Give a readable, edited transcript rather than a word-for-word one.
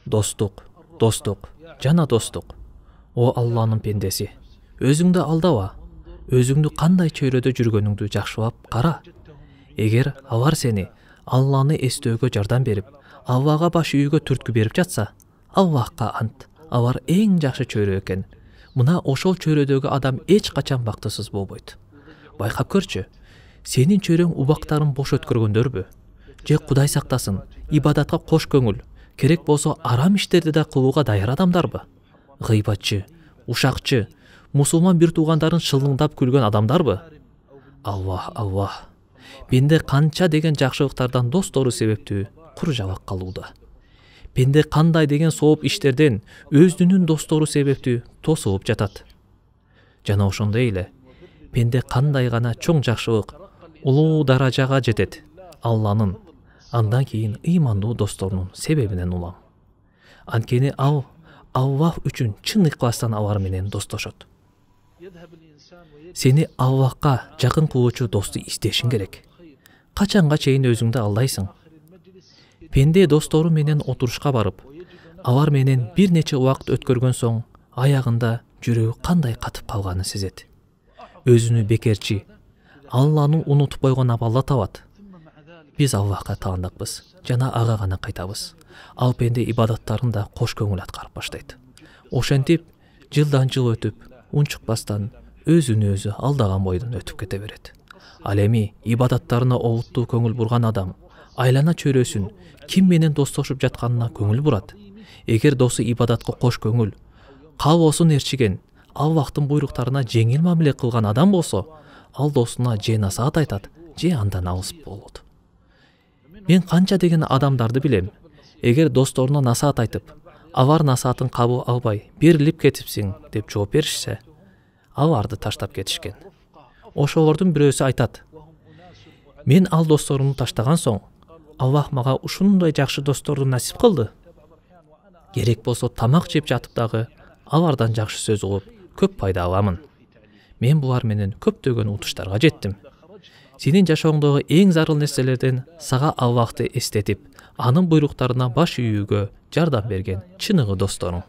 Достук, жана достук. О Алланын пендеси. Өзүңдү алдаба. Өзүңдү кандай чөйрөдө жүргөнүңдү жакшылап кара. Эгер алар сени Алланы эстөөгө жардам берип, Аллага баш үйгө түрткү берип жатса, Аллахка ант. Алар эң жакшы чөйрө экен. Мына ошол чөйрөдөгү адам эч качан бактысыз болбойт. Байкап көрчү. Сенин чөйрөң убактарын бош өткөргөндөрбү? Же Кудай сактасын, ибадатка кош көңүл, керек болсо арам иштерди да кылууга даяр адамдарбы? Гыйбатчы, ушакчы, мусулман бир туугандарын шылыңдап күлгөн адамдарбы? Аллах. Пенде канча деген жакшылыктардан достору себептүү кур жабак калууда. Пенде кандай деген сооп иштерден өзүнүн достору себептүү тосулуп жатат. Жана ошондой эле пенде кандай гана чоң жакшылык, улуу даражага жетет. Алланын, андан кийин ыймандуу досторунун себебинен улам. Анткени ал Аллах үчүн чын ыкластан алар менен достошот. Сени Аллахка жакын кылуучу досту издешиң керек. Качанга чейин өзүңдү алдайсың? Пенде достору менен отурушка барып, алар менен бир нече убакыт өткөргөн соң, аягында жүрөгү кандай катып калганын сезет. Өзүнү бекерчи, Алланы унутуп койгон абалда табат. Биз Аллахка таандыкпыз, жана ага гана кайтабыз. Ал пенде ибадаттарын да кош көңүл аткарып баштайт. Ошентип, жылдан жыл өтүп, унчукпастан өзүнү өзү алдаган бойдон өтүп кете берет. Ал эми ибадаттарына олуттуу көңүл бурган адам айлана чөйрөсүн ким менен достошуп жатканына көңүл бурат. Эгер досу ибадатка кош көңүл, калоосун ээрчиген, Аллахтын буйруктарына жеңил мамиле кылган адам болсо, ал досуна же насаат айтат, же андан алыс болот. Мен канча деген адамдарды билем. Эгер досторуна насаат айтып, алар насаатын кабыл албай, берилип кетипсиң деп жооп беришсе, аларды таштап кетишкен. Ошолордун бирөөсү айтат: "Мен ал досторумду таштаган соң, Аллах мага ушундай жакшы досторду насип кылды. Керек болсо тамак жеп жатып дагы алардан жакшы сөз угуп, көп пайда аламын. Мен булар менен көптөгөн утуштарга жеттим." Сенин жашооңдогу эң зарыл нерселерден сага Аллахты эстетип, анын буйруктарына баш үйүүгө жардам берген чыныгы досторуң.